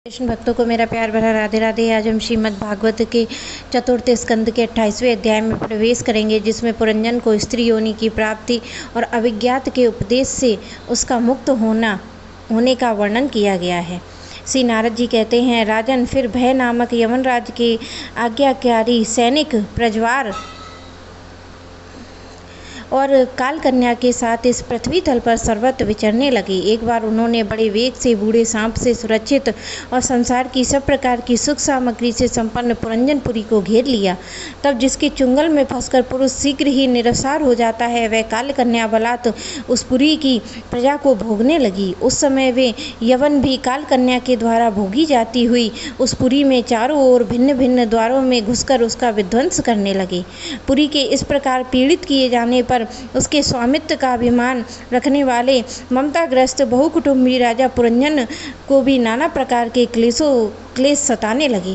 कृष्ण भक्तों को मेरा प्यार भरा राधे राधे। आज हम श्रीमद् भागवत के चतुर्थ स्कंद के 28वें अध्याय में प्रवेश करेंगे, जिसमें पुरंजन को स्त्री योनि की प्राप्ति और अभिज्ञात के उपदेश से उसका मुक्त होने का वर्णन किया गया है। श्री नारद जी कहते हैं, राजन, फिर भय नामक यमनराज के आज्ञाकारी सैनिक प्रज्वार और काल कन्या के साथ इस पृथ्वी तल पर सर्वत्र विचरने लगे। एक बार उन्होंने बड़े वेग से बूढ़े सांप से सुरक्षित और संसार की सब प्रकार की सुख सामग्री से संपन्न पुरंजनपुरी को घेर लिया। तब जिसके चुंगल में फंसकर पुरुष शीघ्र ही निरसार हो जाता है, वह काल कन्या बलात् उस पुरी की प्रजा को भोगने लगी। उस समय वे यवन भी काल कन्या के द्वारा भोगी जाती हुई उस पुरी में चारों ओर भिन्न भिन्न द्वारों में घुसकर उसका विध्वंस करने लगे। पुरी के इस प्रकार पीड़ित किए जाने पर उसके स्वामित्व का अभिमान रखने वाले ममताग्रस्त बहुकुटुंबी राजा पुरंजन को भी नाना प्रकार के क्लेश सताने लगे।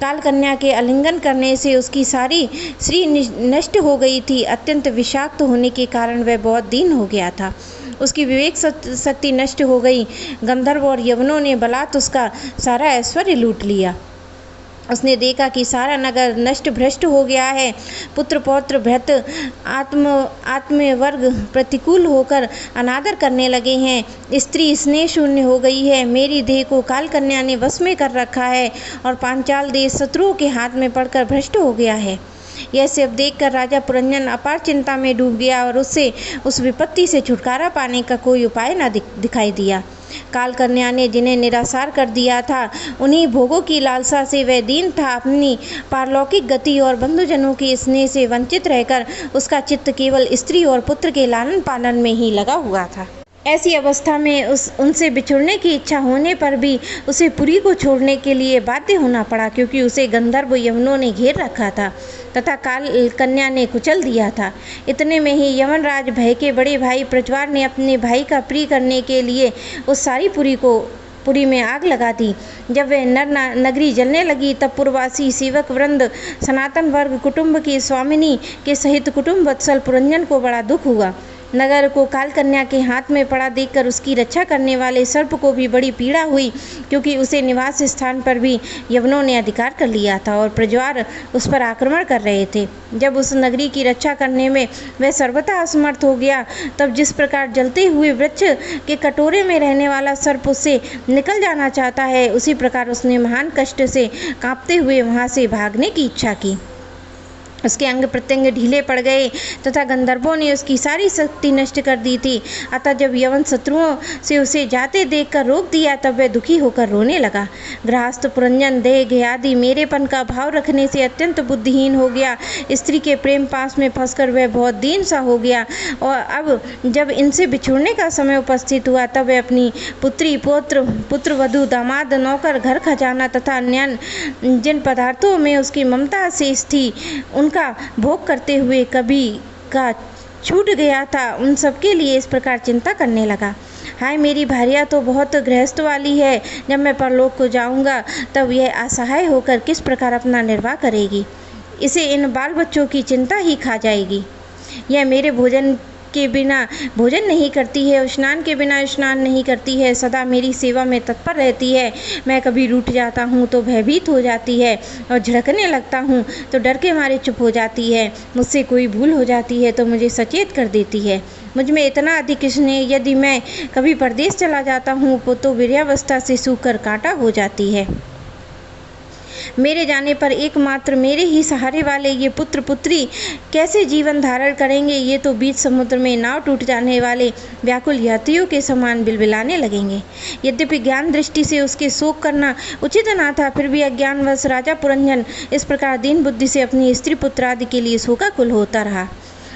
काल कन्या के आलिंगन करने से उसकी सारी श्री नष्ट हो गई थी। अत्यंत विषाक्त होने के कारण वह बहुत दीन हो गया था। उसकी विवेक शक्ति नष्ट हो गई। गंधर्व और यवनों ने बलात् उसका सारा ऐश्वर्य लूट लिया। उसने देखा कि सारा नगर नष्ट भ्रष्ट हो गया है। पुत्र पौत्र भ्रत आत्म वर्ग प्रतिकूल होकर अनादर करने लगे हैं। स्त्री स्नेह शून्य हो गई है। मेरी देह को काल कन्या ने वश में कर रखा है और पांचाल देश शत्रुओं के हाथ में पड़कर भ्रष्ट हो गया है। यह सब देखकर राजा पुरंजन अपार चिंता में डूब गया और उससे उस विपत्ति से छुटकारा पाने का कोई उपाय न दिखाई दिया। काल कन्या ने जिन्हें निरासार कर दिया था, उन्हीं भोगों की लालसा से वह दीन था। अपनी पारलौकिक गति और बंधुजनों के स्नेह से वंचित रहकर उसका चित्त केवल स्त्री और पुत्र के लालन पालन में ही लगा हुआ था। ऐसी अवस्था में उनसे बिछुड़ने की इच्छा होने पर भी उसे पुरी को छोड़ने के लिए बाध्य होना पड़ा, क्योंकि उसे गंधर्व यवनों ने घेर रखा था तथा काल कन्या ने कुचल दिया था। इतने में ही यमनराज भय के बड़े भाई प्रज्वार ने अपने भाई का प्रिय करने के लिए उस सारी पुरी में आग लगा दी। जब वह नगरी जलने लगी, तब पूर्ववासी सेवक वृंद, सनातन वर्ग, कुटुंब की स्वामिनी के सहित कुटुंब वत्सल पुरंजन को बड़ा दुख हुआ। नगर को काल कन्या के हाथ में पड़ा देखकर उसकी रक्षा करने वाले सर्प को भी बड़ी पीड़ा हुई, क्योंकि उसे निवास स्थान पर भी यवनों ने अधिकार कर लिया था और प्रज्वार उस पर आक्रमण कर रहे थे। जब उस नगरी की रक्षा करने में वह सर्वथा असमर्थ हो गया, तब जिस प्रकार जलते हुए वृक्ष के कटोरे में रहने वाला सर्प उससे निकल जाना चाहता है, उसी प्रकार उसने महान कष्ट से कांपते हुए वहाँ से भागने की इच्छा की। उसके अंग प्रत्यंग ढीले पड़ गए तथा गंधर्वों ने उसकी सारी शक्ति नष्ट कर दी थी। अतः जब यवन शत्रुओं से उसे जाते देखकर रोक दिया, तब वह दुखी होकर रोने लगा। गृहस्थ पुरंजन देह आदि मेरेपन का भाव रखने से अत्यंत बुद्धिहीन हो गया। स्त्री के प्रेम पास में फंसकर वह बहुत दीन सा हो गया और अब जब इनसे बिछुड़ने का समय उपस्थित हुआ, तब वह अपनी पुत्री, पुत्र वधु, दामाद, नौकर, घर खजाना तथा अन्य जिन पदार्थों में उसकी ममता शेष थी, उनका भोग करते हुए कभी का छूट गया था, उन सबके लिए इस प्रकार चिंता करने लगा। हाय, मेरी भार्या तो बहुत गृहस्थ वाली है। जब मैं परलोक को जाऊंगा, तब यह असहाय होकर किस प्रकार अपना निर्वाह करेगी। इसे इन बाल बच्चों की चिंता ही खा जाएगी। यह मेरे भोजन के बिना भोजन नहीं करती है, स्नान के बिना स्नान नहीं करती है, सदा मेरी सेवा में तत्पर रहती है। मैं कभी रूठ जाता हूँ तो भयभीत हो जाती है और झड़कने लगता हूँ तो डर के मारे चुप हो जाती है। मुझसे कोई भूल हो जाती है तो मुझे सचेत कर देती है। मुझ में इतना अधिक स्नेह, यदि मैं कभी परदेश चला जाता हूँ तो वीर्यावस्था से सूखकर कांटा हो जाती है। मेरे जाने पर एकमात्र मेरे ही सहारे वाले ये पुत्र पुत्री कैसे जीवन धारण करेंगे। ये तो बीच समुद्र में नाव टूट जाने वाले व्याकुल यात्रियों के समान बिलबिलाने लगेंगे। यद्यपि ज्ञान दृष्टि से उसके शोक करना उचित न था, फिर भी अज्ञानवश राजा पुरंजन इस प्रकार दीन बुद्धि से अपनी स्त्री पुत्र आदि के लिए शोकाकुल होता रहा।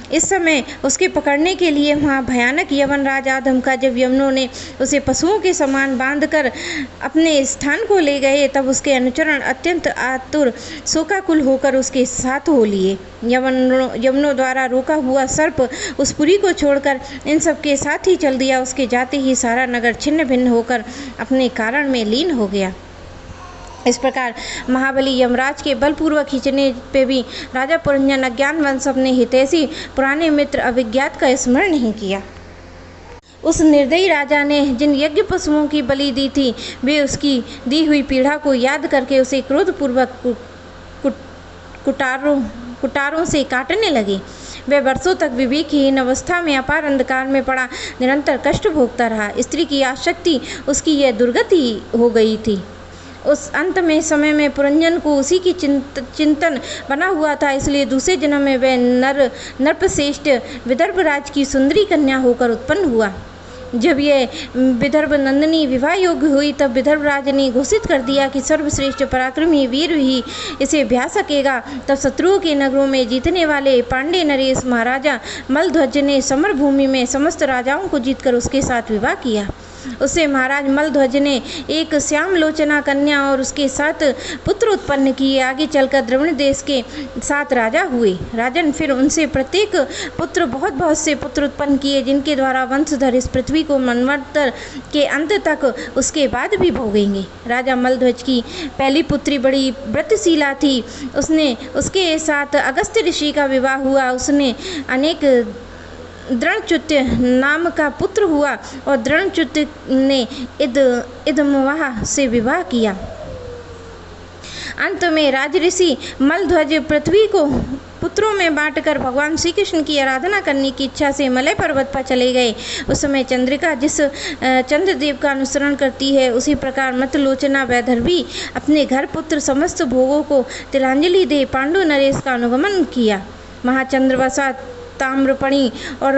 इस समय उसके पकड़ने के लिए वहाँ भयानक यवनराज आधमका। जब यवनों ने उसे पशुओं के समान बांधकर अपने स्थान को ले गए, तब उसके अनुचरण अत्यंत आतुर शोकाकुल होकर उसके साथ हो लिए। यवनों द्वारा रोका हुआ सर्प उस पुरी को छोड़कर इन सब के साथ ही चल दिया। उसके जाते ही सारा नगर छिन्न भिन्न होकर अपने कारण में लीन हो गया। इस प्रकार महाबली यमराज के बलपूर्वक खींचने पे भी राजा पुरंजन अज्ञानवश अपने हितैषी पुराने मित्र अभिज्ञात का स्मरण नहीं किया। उस निर्दयी राजा ने जिन यज्ञ पशुओं की बलि दी थी, वे उसकी दी हुई पीड़ा को याद करके उसे क्रोधपूर्वक कुटारों से काटने लगे। वह वर्षों तक विवेकहीन अवस्था में अपार अंधकार में पड़ा निरंतर कष्ट भोगता रहा। स्त्री की आसक्ति उसकी यह दुर्गति हो गई थी। उस अंत में समय में पुरंजन को उसी की चिंतन बना हुआ था, इसलिए दूसरे जन्म में वह नरपश्रेष्ठ विदर्भराज की सुंदरी कन्या होकर उत्पन्न हुआ। जब यह विदर्भ नंदिनी विवाह योग्य हुई, तब विदर्भराज ने घोषित कर दिया कि सर्वश्रेष्ठ पराक्रमी वीर ही इसे ब्याह सकेगा। तब शत्रुओं के नगरों में जीतने वाले पांडे नरेश महाराजा मलध्वज ने समर भूमि में समस्त राजाओं को जीतकर उसके साथ विवाह किया। उससे महाराज मलध्वज ने एक श्याम लोचना कन्या और उसके 7 पुत्र उत्पन्न किए। आगे चलकर द्रविड़ देश के 7 राजा हुए। राजन फिर उनसे प्रत्येक पुत्र बहुत से पुत्र उत्पन्न किए, जिनके द्वारा वंशधर इस पृथ्वी को मनवंतर के अंत तक उसके बाद भी भोगेंगे। राजा मलध्वज की पहली पुत्री बड़ी व्रतशीला थी। उसके साथ अगस्त्य ऋषि का विवाह हुआ। उसने अनेक दृढ़च्युत नाम का पुत्र हुआ और दृढ़च्युत ने इदमवाह से विवाह किया। अंत में राजऋषि मलध्वज पृथ्वी को पुत्रों में बांटकर भगवान श्री कृष्ण की आराधना करने की इच्छा से मलय पर्वत पर चले गए। उस समय चंद्रिका जिस चंद्रदेव का अनुसरण करती है, उसी प्रकार मतलोचना वैदर्भी अपने घर पुत्र समस्त भोगों को तिलांजलि दे पांडु नरेश का अनुगमन किया। महाचंद्रवसा, ताम्रपणी और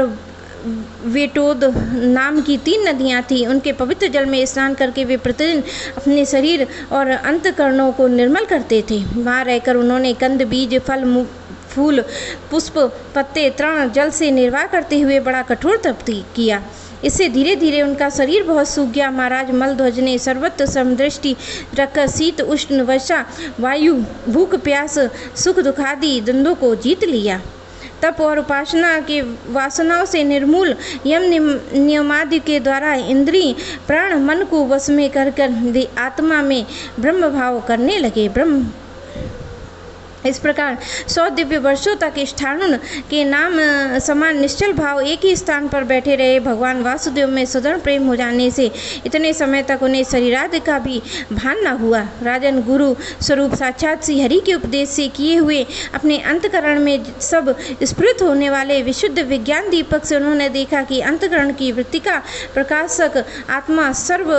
वेटोद नाम की 3 नदियाँ थीं। उनके पवित्र जल में स्नान करके वे प्रतिदिन अपने शरीर और अंतकरणों को निर्मल करते थे। वहाँ रहकर उन्होंने कंद, बीज, फल, फूल, पुष्प, पत्ते, तृण, जल से निर्वाह करते हुए बड़ा कठोर तप किया। इससे धीरे धीरे उनका शरीर बहुत सूख गया। महाराज मलध्वज ने सर्वत्र समदृष्टि रखकर शीत, उष्ण, वर्षा, वायु, भूख, प्यास, सुख, दुखादि द्वंद्वों को जीत लिया। तप और उपासना के वासनाओं से निर्मूल यम नियमादि के द्वारा इंद्रिय, प्राण, मन को वश में कर आत्मा में ब्रह्म भाव करने लगे। इस प्रकार 100 दिव्य वर्षों तक इष्ठानुन के नाम समान निश्चल भाव एक ही स्थान पर बैठे रहे। भगवान वासुदेव में सुदृढ़ प्रेम हो जाने से इतने समय तक उन्हें शरीरादि का भी भान न हुआ। राजन गुरु स्वरूप साक्षात श्री हरि के उपदेश से किए हुए अपने अंतकरण में सब स्फुरित होने वाले विशुद्ध विज्ञान दीपक से उन्होंने देखा कि अंतकरण की वृत्ति का प्रकाशक आत्मा सर्व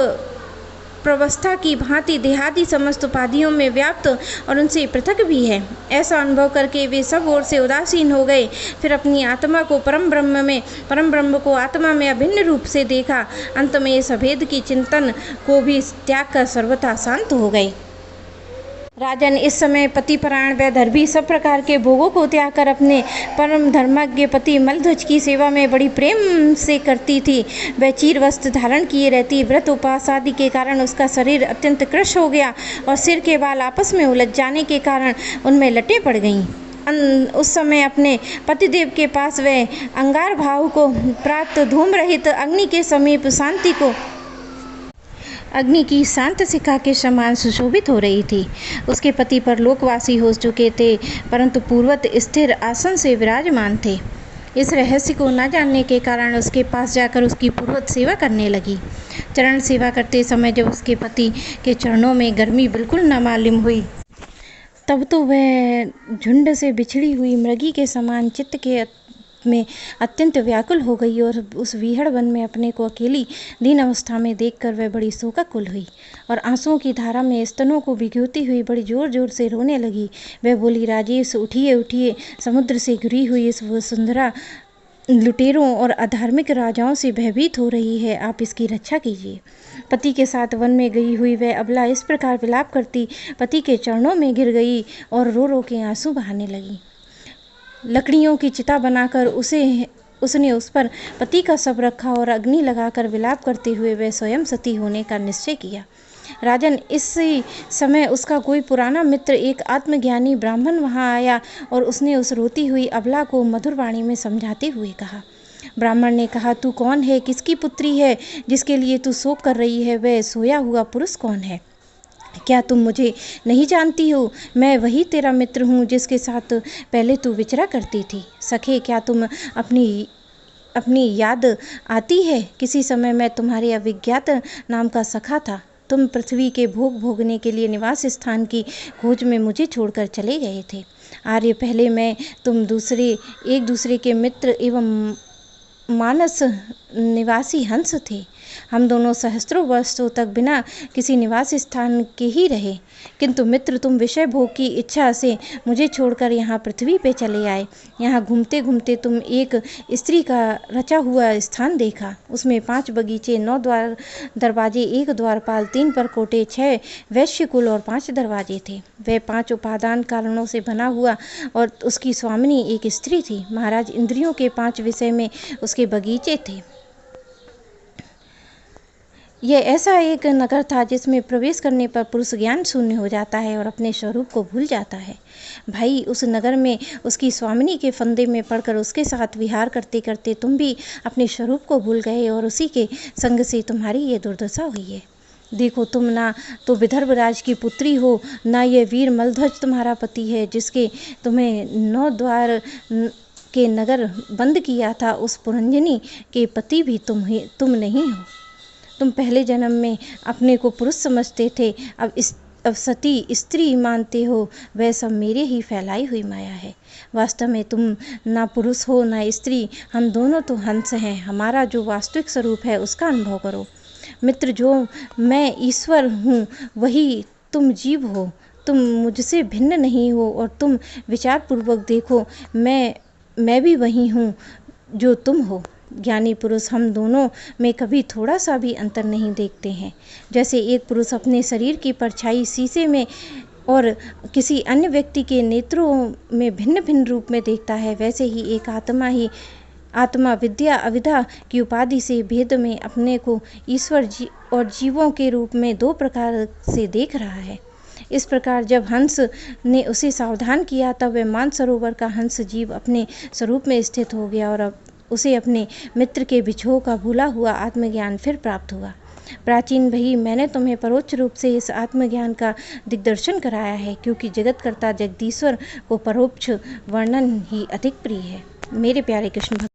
प्रवस्था की भांति देहादि समस्त उपाधियों में व्याप्त और उनसे पृथक भी है। ऐसा अनुभव करके वे सब ओर से उदासीन हो गए। फिर अपनी आत्मा को परम ब्रह्म को आत्मा में अभिन्न रूप से देखा। अंत में इस अभेद की चिंतन को भी त्याग कर सर्वथा शांत हो गए। राजन इस समय पतिपरायण वैदर्भी सब प्रकार के भोगों को त्याग कर अपने परम धर्मज्ञ पति मलध्वज की सेवा में बड़ी प्रेम से करती थी। वह चीर वस्त्र धारण किए रहती। व्रत उपवास आदि के कारण उसका शरीर अत्यंत कृश हो गया और सिर के बाल आपस में उलझ जाने के कारण उनमें लटें पड़ गईं। उस समय अपने पतिदेव के पास वह अंगार भाव को प्राप्त धूम रहित अग्नि की शांत शिखा के समान सुशोभित हो रही थी। उसके पति पर लोकवासी हो चुके थे, परंतु पूर्वत स्थिर आसन से विराजमान थे। इस रहस्य को न जानने के कारण उसके पास जाकर उसकी पूर्वत सेवा करने लगी। चरण सेवा करते समय जब उसके पति के चरणों में गर्मी बिल्कुल न मालूम हुई, तब तो वह झुंड से बिछड़ी हुई मृगी के समान चित्त के में अत्यंत व्याकुल हो गई और उस विहड़ वन में अपने को अकेली दीन अवस्था में देखकर वह बड़ी शोकाकुल हुई और आंसुओं की धारा में स्तनों को भिगोती हुई बड़ी जोर जोर से रोने लगी। वह बोली, राजेश उठिए उठिए, समुद्र से घिरी हुई इस वसुंधरा लुटेरों और अधार्मिक राजाओं से भयभीत हो रही है, आप इसकी रक्षा कीजिए। पति के साथ वन में गई हुई वह अबला इस प्रकार विलाप करती पति के चरणों में गिर गई और रो रो के आंसू बहाने लगी। लकड़ियों की चिता बनाकर उसने उस पर पति का शव रखा और अग्नि लगाकर विलाप करते हुए वह स्वयं सती होने का निश्चय किया। राजन, इसी समय उसका कोई पुराना मित्र एक आत्मज्ञानी ब्राह्मण वहां आया और उसने उस रोती हुई अबला को मधुर वाणी में समझाते हुए कहा। ब्राह्मण ने कहा, तू कौन है? किसकी पुत्री है जिसके लिए तू शोक कर रही है? वह सोया हुआ पुरुष कौन है? क्या तुम मुझे नहीं जानती हो? मैं वही तेरा मित्र हूँ जिसके साथ पहले तू विचरा करती थी। सखे, क्या तुम अपनी अपनी याद आती है? किसी समय मैं तुम्हारे अविज्ञात नाम का सखा था। तुम पृथ्वी के भोग भोगने के लिए निवास स्थान की खोज में मुझे छोड़कर चले गए थे। आर्य पहले मैं तुम एक दूसरे के मित्र एवं मानस निवासी हंस थे। हम दोनों सहस्त्रों वर्षों तक बिना किसी निवास स्थान के ही रहे, किंतु मित्र तुम विषय भोग की इच्छा से मुझे छोड़कर यहाँ पृथ्वी पे चले आए। यहाँ घूमते घूमते तुम एक स्त्री का रचा हुआ स्थान देखा। उसमें 5 बगीचे, 9 दरवाजे, 1 द्वारपाल, 3 परकोटे, 6 वैश्यकुल और 5 दरवाजे थे। वह 5 उपादान कारणों से बना हुआ और उसकी स्वामिनी एक स्त्री थी। महाराज, इंद्रियों के 5 विषय में उसके बगीचे थे। यह ऐसा एक नगर था जिसमें प्रवेश करने पर पुरुष ज्ञान शून्य हो जाता है और अपने स्वरूप को भूल जाता है। भाई, उस नगर में उसकी स्वामिनी के फंदे में पड़कर उसके साथ विहार करते करते तुम भी अपने स्वरूप को भूल गए और उसी के संग से तुम्हारी ये दुर्दशा हुई है। देखो, तुम ना तो विदर्भ राज की पुत्री हो, ना ये वीर मलध्वज तुम्हारा पति है जिसके तुम्हें 9 द्वार के नगर बंद किया था। उस पुरंजनी के पति भी तुम नहीं हो। तुम पहले जन्म में अपने को पुरुष समझते थे, अब सती स्त्री मानते हो। वह सब मेरे ही फैलाई हुई माया है। वास्तव में तुम ना पुरुष हो ना स्त्री, हम दोनों तो हंस हैं। हमारा जो वास्तविक स्वरूप है उसका अनुभव करो। मित्र, जो मैं ईश्वर हूँ वही तुम जीव हो। तुम मुझसे भिन्न नहीं हो और तुम विचारपूर्वक देखो, मैं भी वही हूँ जो तुम हो। ज्ञानी पुरुष हम दोनों में कभी थोड़ा सा भी अंतर नहीं देखते हैं। जैसे एक पुरुष अपने शरीर की परछाई शीशे में और किसी अन्य व्यक्ति के नेत्रों में भिन्न भिन्न रूप में देखता है, वैसे ही एक आत्मा विद्या अविद्या की उपाधि से भेद में अपने को ईश्वर और जीवों के रूप में 2 प्रकार से देख रहा है। इस प्रकार जब हंस ने उसे सावधान किया तब वह मानसरोवर का हंस जीव अपने स्वरूप में स्थित हो गया और अब उसे अपने मित्र के बिछोह का भूला हुआ आत्मज्ञान फिर प्राप्त हुआ। प्राचीन भई, मैंने तुम्हें परोक्ष रूप से इस आत्मज्ञान का दिग्दर्शन कराया है, क्योंकि जगतकर्ता जगदीश्वर को परोक्ष वर्णन ही अधिक प्रिय है। मेरे प्यारे कृष्ण भक्त